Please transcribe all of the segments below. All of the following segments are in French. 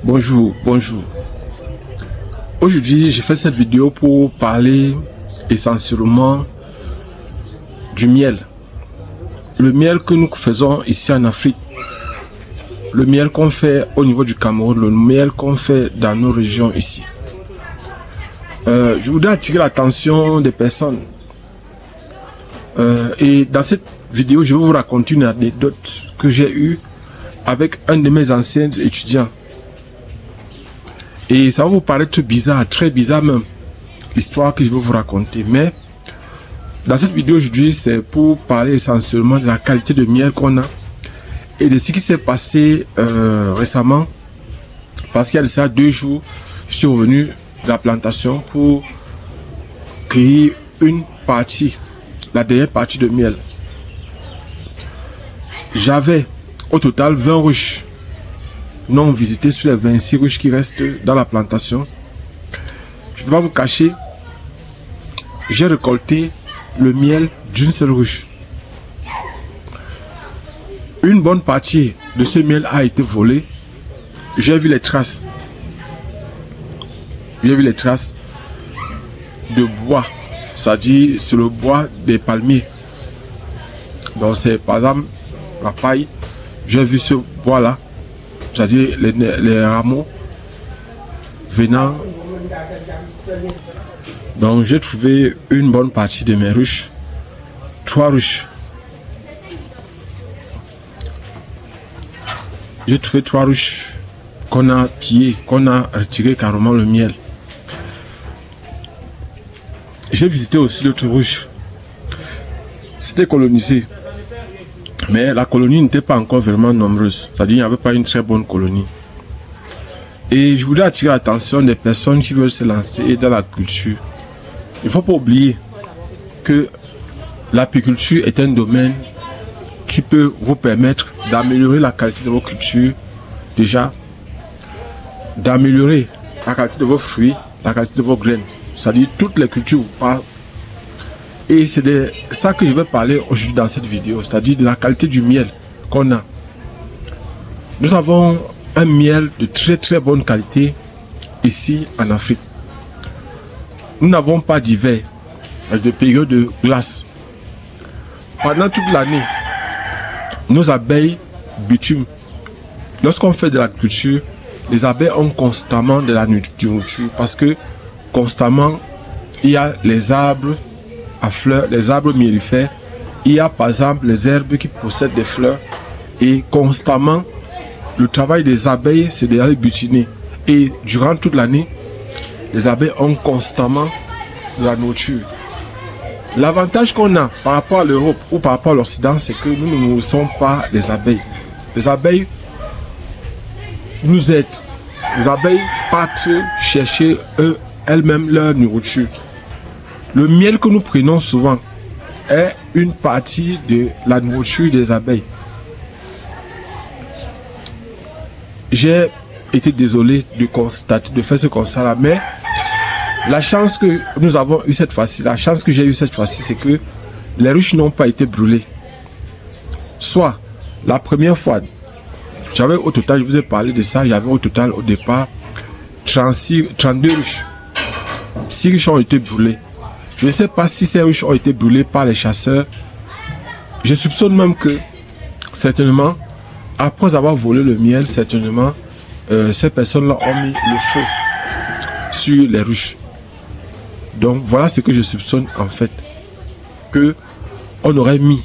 Bonjour. Aujourd'hui, j'ai fait cette vidéo pour parler essentiellement du miel. Le miel que nous faisons ici en Afrique. Le miel qu'on fait au niveau du Cameroun, le miel qu'on fait dans nos régions ici. Je voudrais attirer l'attention des personnes. Et dans cette vidéo, je vais vous raconter une anecdote que j'ai eue avec un de mes anciens étudiants. Et ça va vous paraître bizarre, très bizarre même, l'histoire que je vais vous raconter. Mais dans cette vidéo aujourd'hui, c'est pour parler essentiellement de la qualité de miel qu'on a et de ce qui s'est passé récemment. Parce qu'il y a de ça 2 jours, je suis revenu de la plantation pour créer une partie, la dernière partie de miel. J'avais au total 20 ruches non visitées sur les 26 ruches qui restent dans la plantation. Je ne vais pas vous cacher, j'ai récolté le miel d'une seule ruche. Une bonne partie de ce miel a été volée. J'ai vu les traces. J'ai vu les traces de bois, c'est-à-dire sur le bois des palmiers. Donc c'est par exemple la paille. J'ai vu ce bois là, c'est-à-dire les rameaux venant. Donc j'ai trouvé une bonne partie de mes ruches, 3 ruches. J'ai trouvé 3 ruches qu'on a pillées, qu'on a retiré carrément le miel. J'ai visité aussi l'autre ruche. C'était colonisé. Mais la colonie n'était pas encore vraiment nombreuse. C'est-à-dire qu'il n'y avait pas une très bonne colonie. Et je voudrais attirer l'attention des personnes qui veulent se lancer dans la culture. Il ne faut pas oublier que l'apiculture est un domaine qui peut vous permettre d'améliorer la qualité de vos cultures. Déjà, d'améliorer la qualité de vos fruits, la qualité de vos graines. C'est-à-dire toutes les cultures vous parlent. Et c'est de ça que je vais parler aujourd'hui dans cette vidéo, c'est-à-dire de la qualité du miel qu'on a. Nous avons un miel de très bonne qualité ici en Afrique. Nous n'avons pas d'hiver, de période de glace. Pendant toute l'année, nos abeilles bitument. Lorsqu'on fait de l'agriculture, les abeilles ont constamment de la nourriture parce que constamment, il y a les arbres à fleurs, les arbres mellifères, il y a par exemple les herbes qui possèdent des fleurs et constamment le travail des abeilles c'est d'aller butiner et durant toute l'année les abeilles ont constamment de la nourriture. L'avantage qu'on a par rapport à l'Europe ou par rapport à l'Occident, c'est que nous ne nourrissons pas les abeilles. Les abeilles nous aident. Les abeilles partent chercher elles-mêmes leur nourriture. Le miel que nous prenons souvent est une partie de la nourriture des abeilles. J'ai été désolé de faire ce constat-là, mais la chance que nous avons eu cette fois-ci, la chance que j'ai eu cette fois-ci, c'est que les ruches n'ont pas été brûlées. Soit, la première fois, j'avais au total, je vous ai parlé de ça, j'avais au total au départ 32 ruches. 6 ruches ont été brûlées. Je ne sais pas si ces ruches ont été brûlées par les chasseurs. Je soupçonne même que, certainement, après avoir volé le miel, certainement, ces personnes-là ont mis le feu sur les ruches. Donc, voilà ce que je soupçonne en fait. Que on aurait mis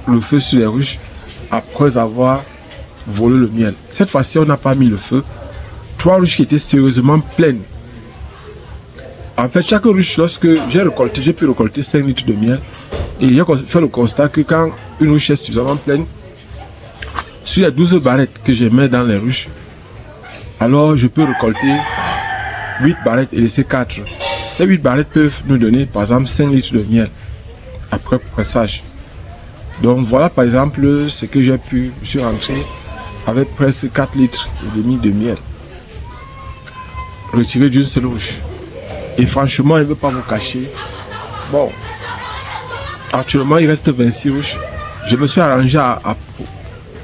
le feu sur les ruches après avoir volé le miel. Cette fois-ci, on n'a pas mis le feu. 3 ruches qui étaient sérieusement pleines. En fait, chaque ruche, lorsque j'ai pu récolter 5 litres de miel, et j'ai fait le constat que quand une ruche est suffisamment pleine, sur les 12 barrettes que je mets dans les ruches, alors je peux récolter 8 barrettes et laisser 4. Ces 8 barrettes peuvent nous donner par exemple 5 litres de miel après pressage. Donc voilà par exemple ce que j'ai pu, je suis rentré avec presque 4 litres et demi de miel retiré d'une seule ruche. Et franchement, je ne veux pas vous cacher. Bon, actuellement, il reste 26 ruches. Je me suis arrangé à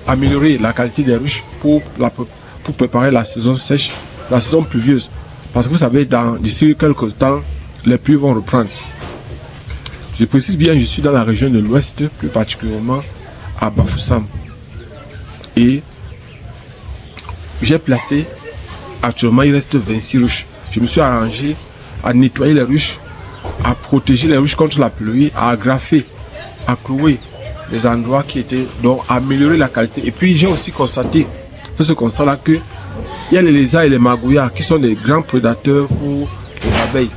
améliorer la qualité des ruches pour pour préparer la saison sèche, la saison pluvieuse. Parce que vous savez, d'ici quelques temps, les pluies vont reprendre. Je précise bien, je suis dans la région de l'Ouest, plus particulièrement à Bafoussam. Et j'ai placé, actuellement il reste 26 ruches. Je me suis arrangé à nettoyer les ruches, à protéger les ruches contre la pluie, à agrafer, à clouer les endroits qui étaient, donc à améliorer la qualité. Et puis j'ai aussi constaté, fait ce constat-là, que il y a les lézards et les magouillards qui sont des grands prédateurs pour les abeilles.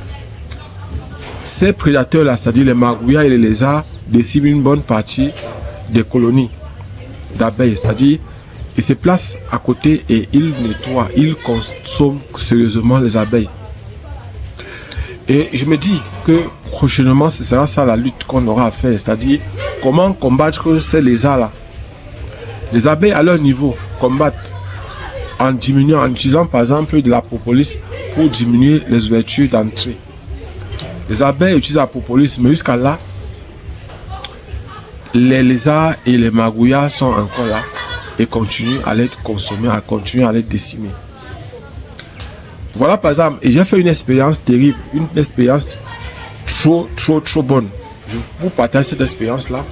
Ces prédateurs-là, c'est-à-dire les magouillards et les lézards, déciment une bonne partie des colonies d'abeilles. C'est-à-dire, ils se placent à côté et ils nettoient, ils consomment sérieusement les abeilles. Et je me dis que prochainement, ce sera ça la lutte qu'on aura à faire. C'est-à-dire, comment combattre ces lézards-là. Les abeilles à leur niveau combattent en diminuant, en utilisant par exemple de la propolis pour diminuer les ouvertures d'entrée. Les abeilles utilisent la propolis, mais jusqu'à là, les lézards et les magouillards sont encore là et continuent à l'être consommés, à continuer à l'être décimés. Voilà par exemple, et j'ai fait une expérience terrible, une expérience trop bonne. Je vous partage cette expérience-là.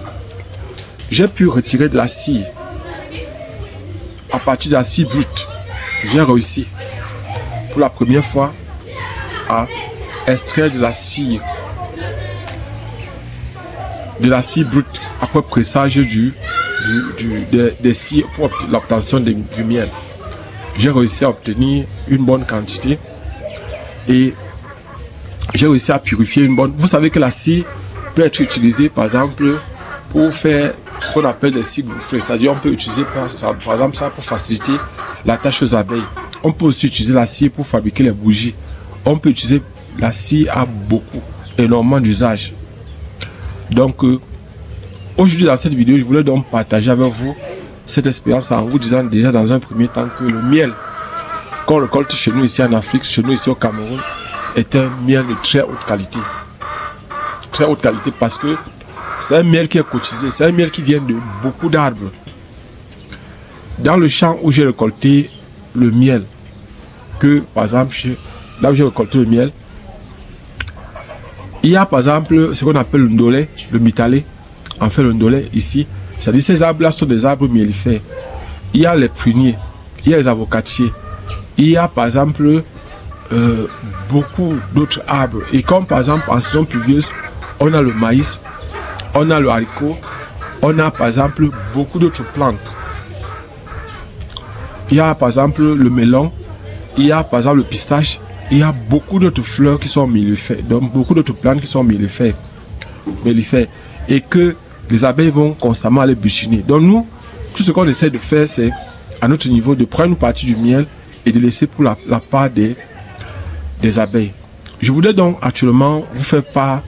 J'ai pu retirer de la cire. À partir de la cire brute, j'ai réussi pour la première fois à extraire de la cire brute après pressage des cires pour l'obtention du miel. J'ai réussi à obtenir une bonne quantité et j'ai réussi à purifier une bonne. Vous savez que la cire peut être utilisée par exemple pour faire ce qu'on appelle des cires bouffées. C'est-à-dire on peut utiliser par exemple ça pour faciliter la tâche aux abeilles. On peut aussi utiliser la cire pour fabriquer les bougies. On peut utiliser la cire à énormément d'usages. Donc aujourd'hui dans cette vidéo, je voulais donc partager avec vous cette expérience en vous disant déjà dans un premier temps que le miel qu'on récolte chez nous ici en Afrique, chez nous ici au Cameroun, est un miel de très haute qualité. Très haute qualité parce que c'est un miel qui est cotisé, c'est un miel qui vient de beaucoup d'arbres. Dans le champ où j'ai récolté le miel, par exemple, là où j'ai récolté le miel, il y a par exemple ce qu'on appelle le ndolé, le mitalé. En fait, le ndolé ici, c'est-à-dire ces arbres-là sont des arbres mellifères. Il y a les pruniers, il y a les avocatiers, il y a par exemple beaucoup d'autres arbres. Et comme par exemple en saison pluvieuse, on a le maïs, on a le haricot, on a par exemple beaucoup d'autres plantes. Il y a par exemple le melon, il y a par exemple le pistache, il y a beaucoup d'autres fleurs qui sont mellifères, donc beaucoup d'autres plantes qui sont mellifères, et que les abeilles vont constamment aller butiner. Donc nous, tout ce qu'on essaie de faire, c'est à notre niveau de prendre une partie du miel et de laisser pour la part des abeilles. Je voudrais donc actuellement vous faire part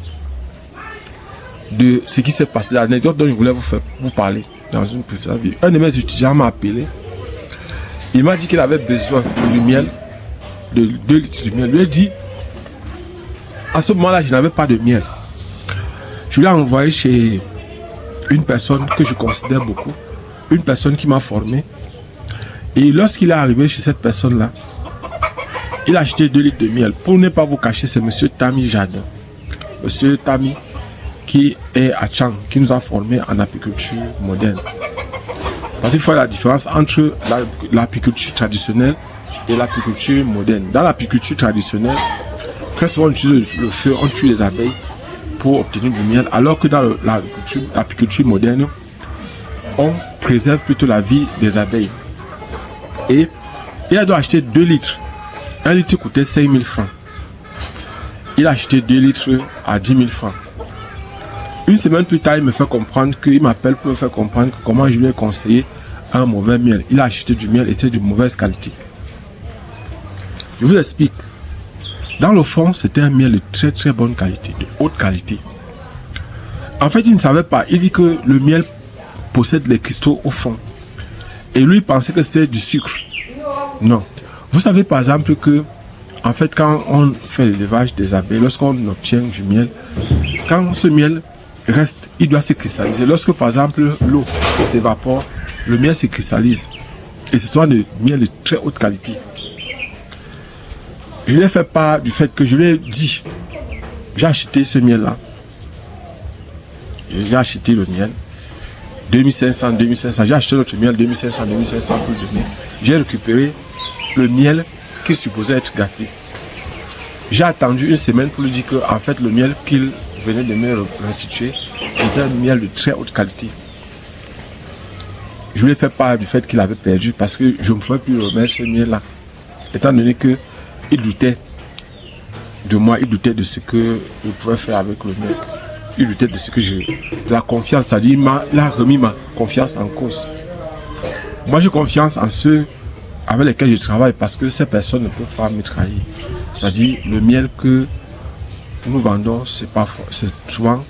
de ce qui s'est passé, l'anecdote dont je voulais vous parler dans une précédente vidéo. Un de mes étudiants m'a appelé. Il m'a dit qu'il avait besoin du miel, de 2 litres de miel. Je lui ai dit, à ce moment-là, je n'avais pas de miel. Je l'ai envoyé chez une personne que je considère beaucoup, une personne qui m'a formé. Et lorsqu'il est arrivé chez cette personne-là, il a acheté 2 litres de miel. Pour ne pas vous cacher, c'est monsieur Tami Jadin. Monsieur Tami, qui est à Tchang, qui nous a formés en apiculture moderne. Parce qu'il faut la différence entre l'apiculture traditionnelle et l'apiculture moderne. Dans l'apiculture traditionnelle, très souvent on utilise le feu, on tue les abeilles pour obtenir du miel, alors que dans l'apiculture moderne, on préserve plutôt la vie des abeilles. Et il a dû acheter 2 litres. 1 litre coûtait 5 000 francs. Il a acheté 2 litres à 10 000 francs. Une semaine plus tard, il me fait comprendre qu'il m'appelle pour me faire comprendre que comment je lui ai conseillé un mauvais miel. Il a acheté du miel et c'est de mauvaise qualité. Je vous explique. Dans le fond, c'était un miel de très bonne qualité, de haute qualité. En fait, il ne savait pas. Il dit que le miel possède les cristaux au fond. Et lui, il pensait que c'était du sucre. Non. Vous savez par exemple que, en fait, quand on fait l'élevage des abeilles, lorsqu'on obtient du miel, quand ce miel reste, il doit se cristalliser. Lorsque par exemple l'eau s'évapore, le miel se cristallise. Et ce sont des miels de très haute qualité. Je lui ai fait part du fait que je lui ai dit, j'ai acheté ce miel-là. J'ai acheté le miel. 2500, j'ai acheté notre miel 2500 pour le donner. J'ai récupéré le miel qui supposait être gâté. J'ai attendu une semaine pour lui dire que en fait le miel qu'il venait de me restituer était un miel de très haute qualité. Je lui ai fait part du fait qu'il avait perdu parce que je ne pouvais plus remettre ce miel là, étant donné que il doutait de moi, il doutait de ce que je pouvais faire avec le miel. Il doutait de ce que j'ai, de la confiance, c'est-à-dire il a remis ma confiance en cause. Moi j'ai confiance en ceux avec lesquels je travaille parce que ces personnes ne peuvent pas me trahir. C'est-à-dire le miel que nous vendons, c'est souvent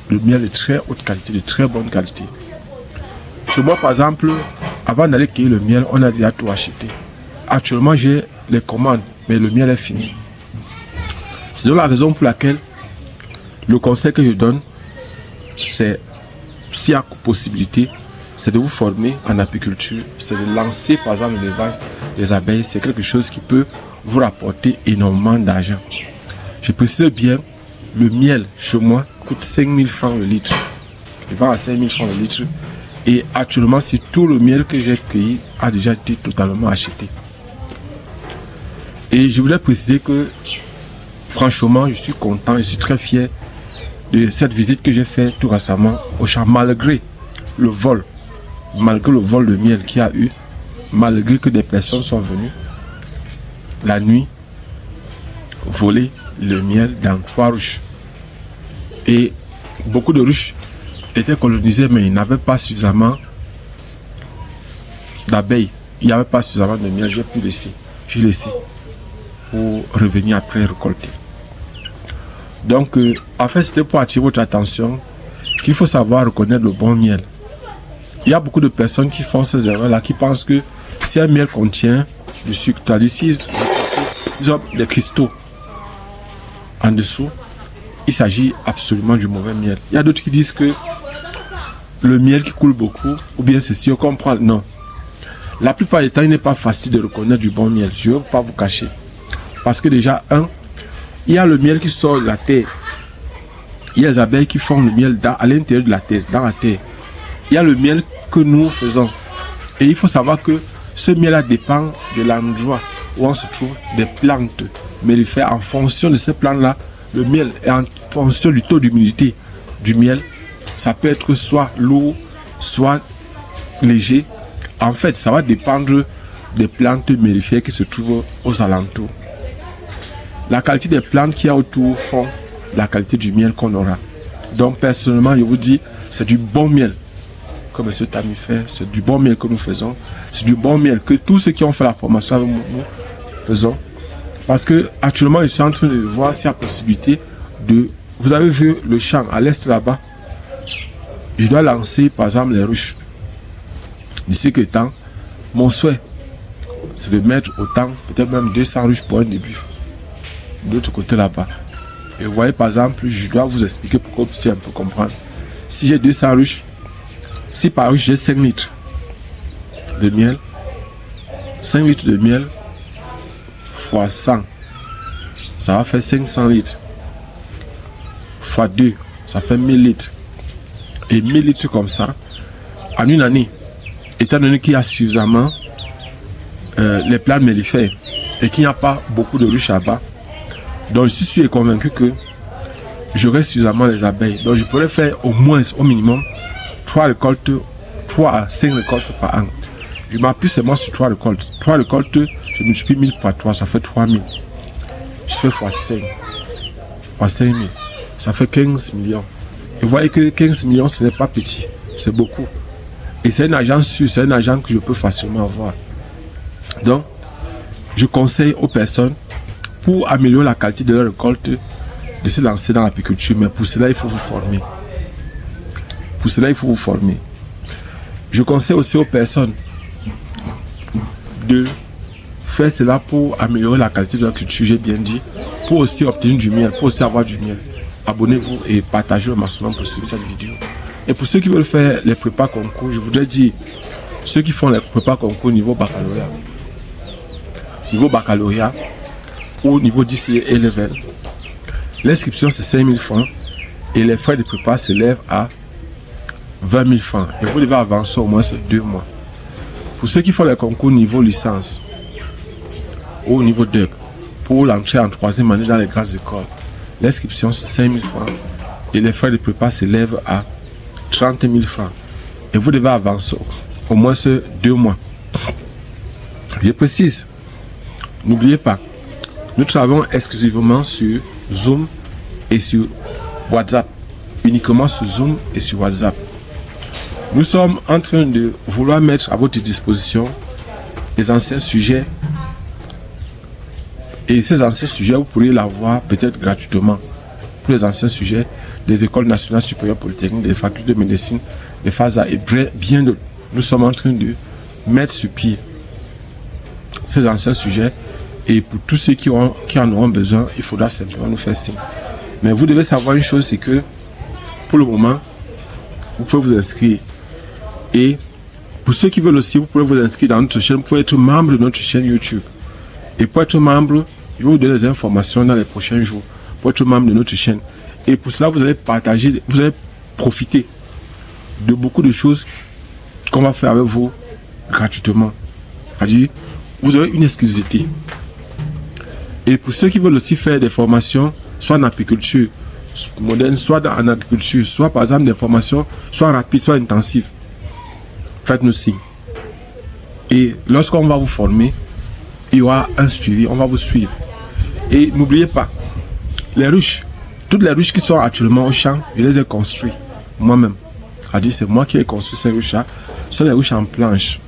le miel de très haute qualité, de très bonne qualité. Chez moi par exemple, avant d'aller cueillir le miel, on a déjà tout acheté. Actuellement j'ai les commandes, mais le miel est fini. C'est donc la raison pour laquelle le conseil que je donne, c'est, s'il y a possibilité, c'est de vous former en apiculture, c'est de lancer par exemple l'élevage des abeilles. C'est quelque chose qui peut vous rapporter énormément d'argent. Je précise bien, le miel chez moi coûte 5000 francs le litre. Il vend à 5000 francs le litre. Et actuellement, c'est tout le miel que j'ai cueilli a déjà été totalement acheté. Et je voulais préciser que, franchement, je suis content, je suis très fier de cette visite que j'ai faite tout récemment au champ, malgré le vol de miel qu'il y a eu, malgré que des personnes sont venues la nuit voler le miel dans 3 ruches. Et beaucoup de ruches étaient colonisées, mais il n'y avait pas suffisamment d'abeilles, il n'y avait pas suffisamment de miel. J'ai laissé pour revenir après récolter. Donc, en fait, c'était pour attirer votre attention qu'il faut savoir reconnaître le bon miel. Il y a beaucoup de personnes qui font ces erreurs-là, qui pensent que si un miel contient du sucre, c'est-à-dire ils ont des cristaux en dessous, il s'agit absolument du mauvais miel. Il y a d'autres qui disent que le miel qui coule beaucoup, ou bien ceci, on comprend. Non. La plupart du temps, il n'est pas facile de reconnaître du bon miel. Je ne veux pas vous cacher. Parce que déjà, il y a le miel qui sort de la terre. Il y a les abeilles qui font le miel à l'intérieur de la terre, dans la terre. Il y a le miel que nous faisons. Et il faut savoir que ce miel-là dépend de l'endroit où on se trouve des plantes mellifères. En fonction de ces plantes-là, le miel est en fonction du taux d'humidité du miel. Ça peut être soit lourd, soit léger. En fait, ça va dépendre des plantes mellifères qui se trouvent aux alentours. La qualité des plantes qu'il y a autour font la qualité du miel qu'on aura. Donc personnellement, je vous dis, c'est du bon miel que M. Tami fait, c'est du bon miel que nous faisons, c'est du bon miel que tous ceux qui ont fait la formation avec nous faisons. Parce que actuellement, je suis en train de voir s'il y a possibilité de... Vous avez vu le champ à l'est là-bas. Je dois lancer par exemple les ruches. D'ici que temps, mon souhait, c'est de mettre autant, peut-être même 200 ruches pour un début. De l'autre côté là-bas. Et vous voyez par exemple, je dois vous expliquer pourquoi vous puissiez un peu comprendre. Si j'ai 200 ruches, si par ruche j'ai 5 litres de miel, 5 litres de miel fois 100, ça va faire 500 litres. Fois 2, ça fait 1000 litres. Et 1000 litres comme ça, en une année, étant donné qu'il y a suffisamment les plantes mellifères et qu'il n'y a pas beaucoup de ruches là-bas, donc je suis convaincu que j'aurai suffisamment les abeilles. Donc je pourrais faire au moins, au minimum, 3 à 5 récoltes par an. Je m'appuie seulement sur 3 récoltes. 3 récoltes, je multiplie 1000 par 3, ça fait 3000. Je fais x 5. X 5000. Ça fait 15 millions. Et vous voyez que 15 millions, ce n'est pas petit. C'est beaucoup. Et c'est un agent sûr, c'est un agent que je peux facilement avoir. Donc, je conseille aux personnes, pour améliorer la qualité de leur récolte, de se lancer dans l'apiculture. Mais pour cela, il faut vous former. Pour cela, il faut vous former. Je conseille aussi aux personnes de faire cela pour améliorer la qualité de leur culture, j'ai bien dit, pour aussi obtenir du miel, pour aussi avoir du miel. Abonnez-vous et partagez le maximum possible cette vidéo. Et pour ceux qui veulent faire les prépas concours, je voudrais dire, ceux qui font les prépa concours niveau baccalauréat. Niveau baccalauréat ou niveau d'ICE et level. L'inscription c'est 5 000 francs et les frais de prépa s'élèvent à 20 000 francs. Et vous devez avancer au moins 2 mois. Pour ceux qui font les concours niveau licence ou au niveau DEC, pour l'entrée en 3e année dans les grandes écoles, l'inscription c'est 5 000 francs et les frais de prépa s'élèvent à 30 000 francs. Et vous devez avancer au moins 2 mois. Je précise, n'oubliez pas, nous travaillons exclusivement sur Zoom et sur WhatsApp. Uniquement sur Zoom et sur WhatsApp. Nous sommes en train de vouloir mettre à votre disposition les anciens sujets. Et ces anciens sujets, vous pourriez l'avoir peut-être gratuitement. Pour les anciens sujets des écoles nationales supérieures polytechniques, des facultés de médecine, des FASA et bien d'autres. Nous sommes en train de mettre sur pied ces anciens sujets. Et pour tous ceux qui en auront besoin, il faudra simplement nous faire signe. Mais vous devez savoir une chose, c'est que pour le moment, vous pouvez vous inscrire. Et pour ceux qui veulent aussi, vous pouvez vous inscrire dans notre chaîne, vous pouvez être membre de notre chaîne YouTube. Et pour être membre, je vais vous donner des informations dans les prochains jours. Pour être membre de notre chaîne. Et pour cela, vous allez partager, vous allez profiter de beaucoup de choses qu'on va faire avec vous gratuitement. C'est-à-dire, vous aurez une exclusivité. Et pour ceux qui veulent aussi faire des formations, soit en apiculture moderne, soit en agriculture, soit par exemple des formations, soit rapides, soit intensives, faites-nous signe. Et lorsqu'on va vous former, il y aura un suivi, on va vous suivre. Et n'oubliez pas, les ruches, toutes les ruches qui sont actuellement au champ, je les ai construites moi-même. C'est-à-dire, c'est moi qui ai construit ces ruches-là. Ce sont les ruches en planche.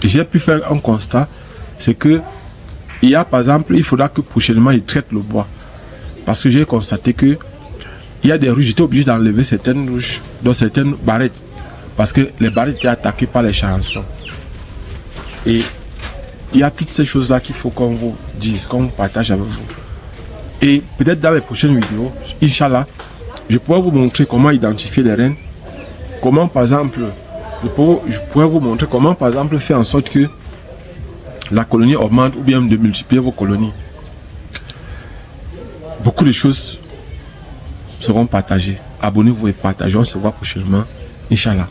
Et j'ai pu faire un constat, c'est que il y a par exemple, il faudra que prochainement ils traitent le bois. Parce que j'ai constaté que il y a des ruches, j'étais obligé d'enlever certaines ruches, dans certaines barrettes. Parce que les barrettes étaient attaquées par les charançons. Et il y a toutes ces choses-là qu'il faut qu'on vous dise, qu'on partage avec vous. Et peut-être dans les prochaines vidéos, Inch'Allah, je pourrais vous montrer comment identifier les reines. Comment par exemple, je pourrais vous montrer comment par exemple faire en sorte que la colonie augmente ou bien de multiplier vos colonies. Beaucoup de choses seront partagées. Abonnez-vous et partagez. On se voit prochainement. Inch'Allah.